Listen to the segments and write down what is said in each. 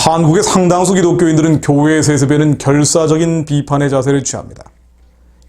한국의 상당수 기독교인들은 교회 세습에는 결사적인 비판의 자세를 취합니다.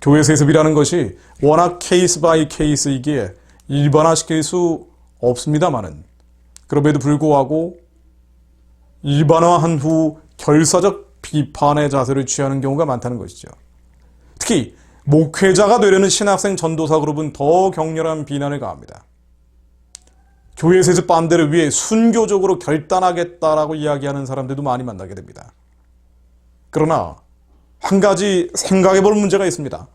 교회 세습이라는 것이 워낙 케이스 바이 케이스이기에 일반화시킬 수 없습니다마는, 그럼에도 불구하고 일반화한 후 결사적 비판의 자세를 취하는 경우가 많다는 것이죠. 특히 목회자가 되려는 신학생 전도사 그룹은 더 격렬한 비난을 가합니다. 교회 세습 반대를 위해 순교적으로 결단하겠다라고 이야기하는 사람들도 많이 만나게 됩니다. 그러나 한 가지 생각해 볼 문제가 있습니다.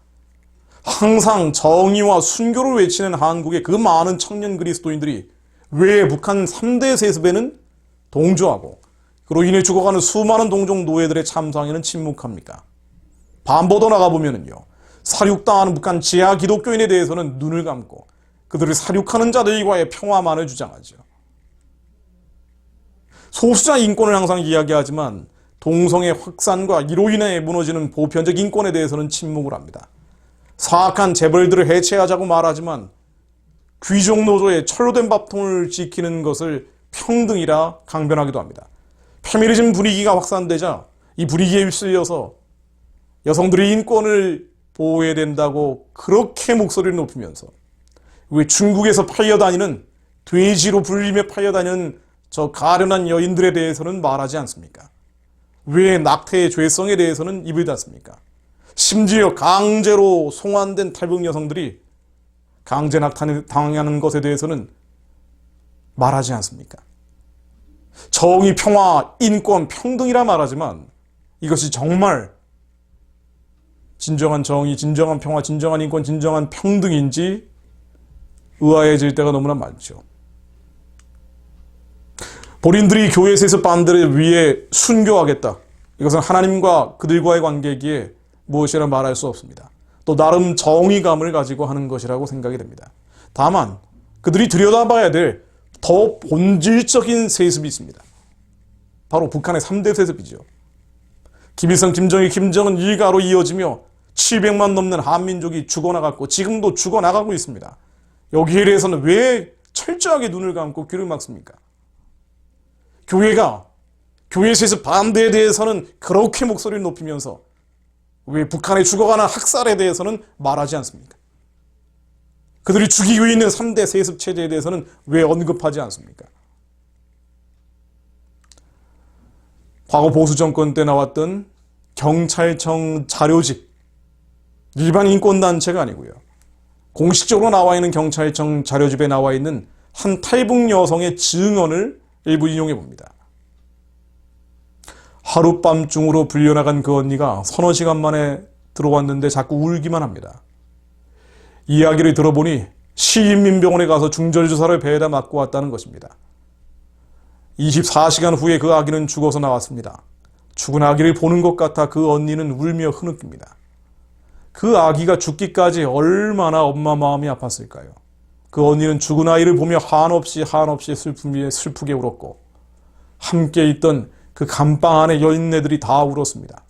항상 정의와 순교를 외치는 한국의 그 많은 청년 그리스도인들이 왜 북한 3대 세습에는 동조하고 그로 인해 죽어가는 수많은 동족 노예들의 참상에는 침묵합니까? 반보도 나가보면요, 사륙당하는 북한 지하 기독교인에 대해서는 눈을 감고 그들을 사륙하는 자들과의 평화만을 주장하죠. 소수자 인권을 항상 이야기하지만 동성애 확산과 이로 인해 무너지는 보편적 인권에 대해서는 침묵을 합니다. 사악한 재벌들을 해체하자고 말하지만 귀족 노조의 철로 된 밥통을 지키는 것을 평등이라 강변하기도 합니다. 페미니즘 분위기가 확산되자 이 분위기에 휩쓸려서 여성들의 인권을 보호해야 된다고 그렇게 목소리를 높이면서 왜 중국에서 팔려다니는, 돼지로 불리며 팔려다니는 저 가련한 여인들에 대해서는 말하지 않습니까? 왜 낙태의 죄성에 대해서는 입을 닫습니까? 심지어 강제로 송환된 탈북 여성들이 강제 낙태당하는 것에 대해서는 말하지 않습니까? 정의, 평화, 인권, 평등이라 말하지만 이것이 정말 진정한 정의, 진정한 평화, 진정한 인권, 진정한 평등인지 의아해질 때가 너무나 많죠. 본인들이 교회 세습 반대를 위해 순교하겠다. 이것은 하나님과 그들과의 관계이기에 무엇이라 말할 수 없습니다. 또 나름 정의감을 가지고 하는 것이라고 생각이 됩니다. 다만 그들이 들여다봐야 될 더 본질적인 세습이 있습니다. 바로 북한의 3대 세습이죠. 김일성, 김정일, 김정은 일가로 이어지며 700만 넘는 한민족이 죽어나갔고 지금도 죽어나가고 있습니다. 여기에 대해서는 왜 철저하게 눈을 감고 귀를 막습니까? 교회가 교회 세습 반대에 대해서는 그렇게 목소리를 높이면서 왜 북한에 죽어가는 학살에 대해서는 말하지 않습니까? 그들이 죽이고 있는 3대 세습 체제에 대해서는 왜 언급하지 않습니까? 과거 보수 정권 때 나왔던 경찰청 자료집, 일반 인권단체가 아니고요, 공식적으로 나와 있는 경찰청 자료집에 나와 있는 한 탈북 여성의 증언을 일부 인용해 봅니다. 하룻밤중으로 불려나간 그 언니가 서너 시간 만에 들어왔는데 자꾸 울기만 합니다. 이야기를 들어보니 시인민병원에 가서 중절주사를 배에다 맞고 왔다는 것입니다. 24시간 후에 그 아기는 죽어서 나왔습니다. 죽은 아기를 보는 것 같아 그 언니는 울며 흐느낍니다. 그 아기가 죽기까지 얼마나 엄마 마음이 아팠을까요? 그 언니는 죽은 아이를 보며 한없이 슬프게 울었고 함께 있던 그 감방 안의 여인네들이 다 울었습니다.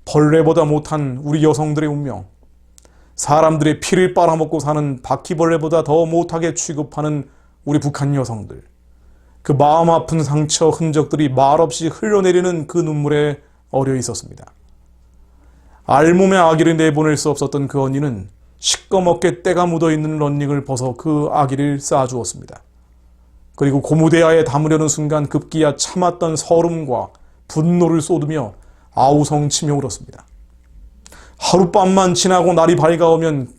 벌레보다 못한 우리 여성들의 운명, 사람들의 피를 빨아먹고 사는 바퀴벌레보다 더 못하게 취급하는 우리 북한 여성들, 그 마음 아픈 상처 흔적들이 말없이 흘러내리는 그 눈물에 어려 있었습니다. 알몸에 아기를 내보낼 수 없었던 그 언니는 시꺼멓게 때가 묻어있는 런닝을 벗어 그 아기를 쌓아주었습니다. 그리고 고무대야에 담으려는 순간 급기야 참았던 서름과 분노를 쏟으며 아우성치며 울었습니다. 하룻밤만 지나고 날이 밝아오면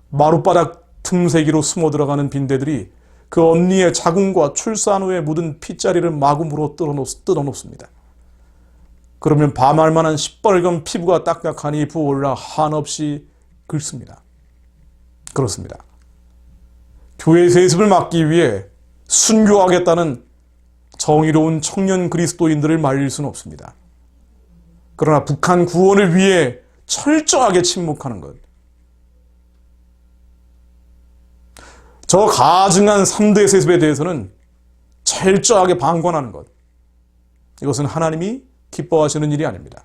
마룻바닥 틈새기로 숨어 들어가는 빈대들이 그 언니의 자궁과 출산 후에 묻은 핏자리를 마구물어 뜯어놓습니다. 그러면 밤할 만한 시뻘건 피부가 딱딱하니 부어올라 한없이 긁습니다. 그렇습니다. 교회 세습을 막기 위해 순교하겠다는 정의로운 청년 그리스도인들을 말릴 수는 없습니다. 그러나 북한 구원을 위해 철저하게 침묵하는 것, 저 가증한 3대 세습에 대해서는 철저하게 방관하는 것, 이것은 하나님이 기뻐하시는 일이 아닙니다.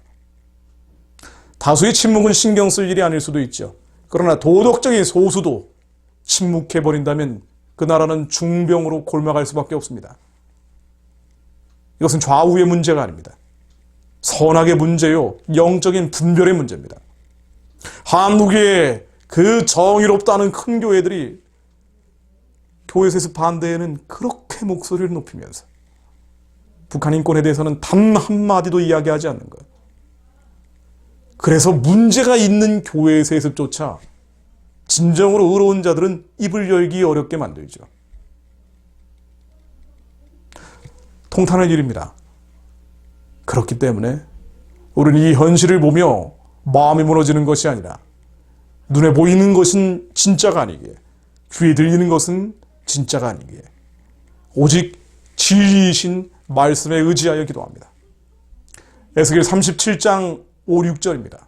다수의 침묵은 신경 쓸 일이 아닐 수도 있죠. 그러나 도덕적인 소수도 침묵해버린다면 그 나라는 중병으로 골마갈 수밖에 없습니다. 이것은 좌우의 문제가 아닙니다. 선악의 문제요, 영적인 분별의 문제입니다. 한국의 그 정의롭다는 큰 교회들이 교회 세습 반대에는 그렇게 목소리를 높이면서 북한 인권에 대해서는 단 한마디도 이야기하지 않는 것. 그래서 문제가 있는 교회 세습조차 진정으로 의로운 자들은 입을 열기 어렵게 만들죠. 통탄할 일입니다. 그렇기 때문에 우리는 이 현실을 보며 마음이 무너지는 것이 아니라 눈에 보이는 것은 진짜가 아니기에, 귀에 들리는 것은 진짜가 아니기에 오직 진리이신 말씀에 의지하여 기도합니다. 에스겔 37장 5, 6절입니다.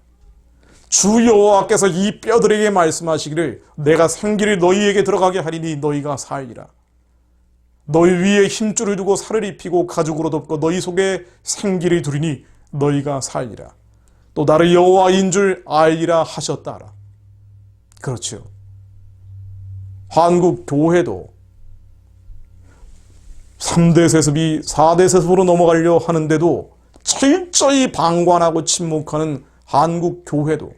주 여호와께서 이 뼈들에게 말씀하시기를 내가 생기를 너희에게 들어가게 하리니 너희가 살리라. 너희 위에 힘줄을 두고 살을 입히고 가죽으로 덮고 너희 속에 생기를 두리니 너희가 살리라. 또 나를 여호와인 줄 알리라 하셨다라. 그렇죠. 한국 교회도 3대 세습이 4대 세습으로 넘어가려 하는데도 철저히 방관하고 침묵하는 한국 교회도,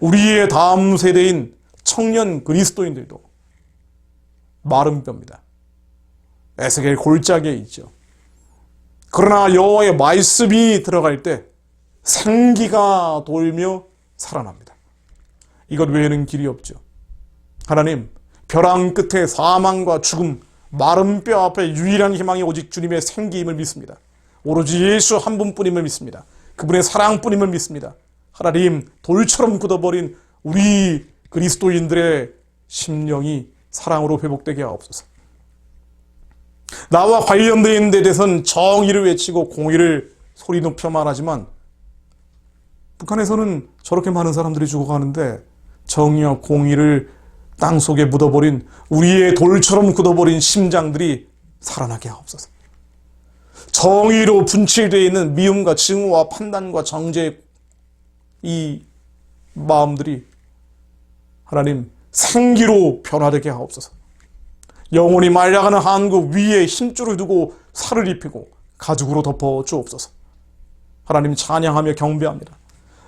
우리의 다음 세대인 청년 그리스도인들도 마른 뼈입니다. 에스겔 골짜기에 있죠. 그러나 여호와의 말씀이 들어갈 때 생기가 돌며 살아납니다. 이것 외에는 길이 없죠. 하나님, 벼랑 끝에 사망과 죽음, 마른 뼈 앞에 유일한 희망이 오직 주님의 생기임을 믿습니다. 오로지 예수 한 분뿐임을 믿습니다. 그분의 사랑뿐임을 믿습니다. 하나님, 돌처럼 굳어버린 우리 그리스도인들의 심령이 사랑으로 회복되게 하옵소서. 나와 관련되어 있는 데 대해서는 정의를 외치고 공의를 소리 높여 말하지만 북한에서는 저렇게 많은 사람들이 죽어가는데 정의와 공의를 땅속에 묻어버린 우리의 돌처럼 굳어버린 심장들이 살아나게 하옵소서. 정의로 분칠되어 있는 미움과 증오와 판단과 정죄의 이 마음들이 하나님 생기로 변화되게 하옵소서. 영혼이 말라가는 한국 위에 힘줄을 두고 살을 입히고 가죽으로 덮어 주옵소서. 하나님 찬양하며 경배합니다.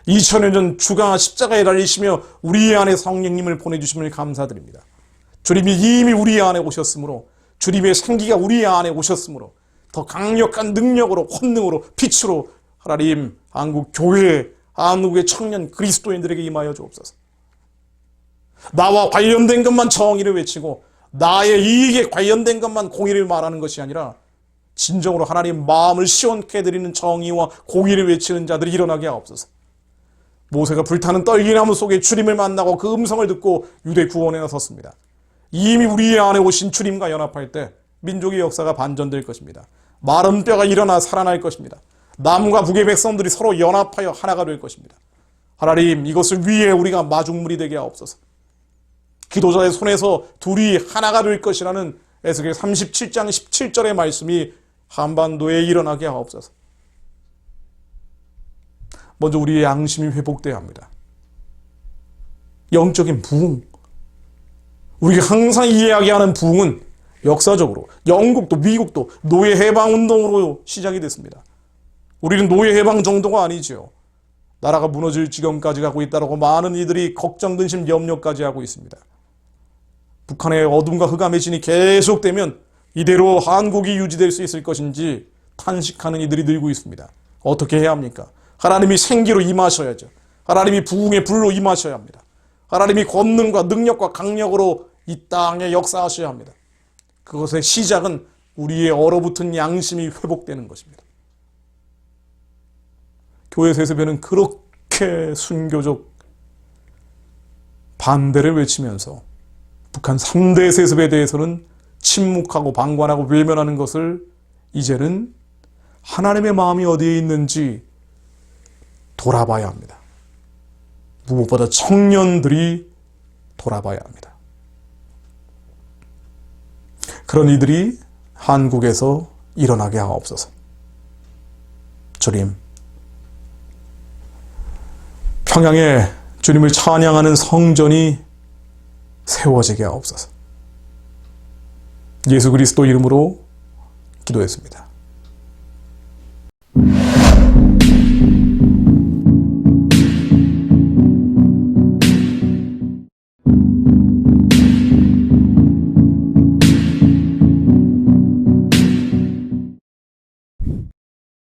2000여 년 주가 십자가에 달리시며 우리 안에 성령님을 보내주심을 감사드립니다. 주님이 이미 우리 안에 오셨으므로, 주님의 생기가 우리 안에 오셨으므로 더 강력한 능력으로, 권능으로, 빛으로 하나님 한국 교회, 한국의 청년 그리스도인들에게 임하여 주옵소서. 나와 관련된 것만 정의를 외치고 나의 이익에 관련된 것만 공의를 말하는 것이 아니라 진정으로 하나님 마음을 시원케 해드리는 정의와 공의를 외치는 자들이 일어나게 하옵소서. 모세가 불타는 떨기나무 속에 주님을 만나고 그 음성을 듣고 유대 구원에 나섰습니다. 이미 우리 안에 오신 주님과 연합할 때 민족의 역사가 반전될 것입니다. 마른 뼈가 일어나 살아날 것입니다. 남과 북의 백성들이 서로 연합하여 하나가 될 것입니다. 하나님, 이것을 위해 우리가 마중물이 되게 하옵소서. 기도자의 손에서 둘이 하나가 될 것이라는 에스겔 37장 17절의 말씀이 한반도에 일어나게 하옵소서. 먼저 우리의 양심이 회복되어야 합니다. 영적인 부흥. 우리가 항상 이야기하는 부흥은 역사적으로 영국도 미국도 노예 해방 운동으로 시작이 됐습니다. 우리는 노예 해방 정도가 아니죠. 나라가 무너질 지경까지 가고 있다고 많은 이들이 걱정, 근심, 염려까지 하고 있습니다. 북한의 어둠과 흑암의 진이 계속되면 이대로 한국이 유지될 수 있을 것인지 탄식하는 이들이 늘고 있습니다. 어떻게 해야 합니까? 하나님이 생기로 임하셔야죠. 하나님이 부흥의 불로 임하셔야 합니다. 하나님이 권능과 능력과 강력으로 이 땅에 역사하셔야 합니다. 그것의 시작은 우리의 얼어붙은 양심이 회복되는 것입니다. 교회 세습에는 그렇게 순교적 반대를 외치면서 북한 3대 세습에 대해서는 침묵하고 방관하고 외면하는 것을 이제는 하나님의 마음이 어디에 있는지 돌아봐야 합니다. 무엇보다 청년들이 돌아봐야 합니다. 그런 이들이 한국에서 일어나게 하옵소서. 주님, 평양에 주님을 찬양하는 성전이 세워지게 하옵소서. 예수 그리스도 이름으로 기도했습니다.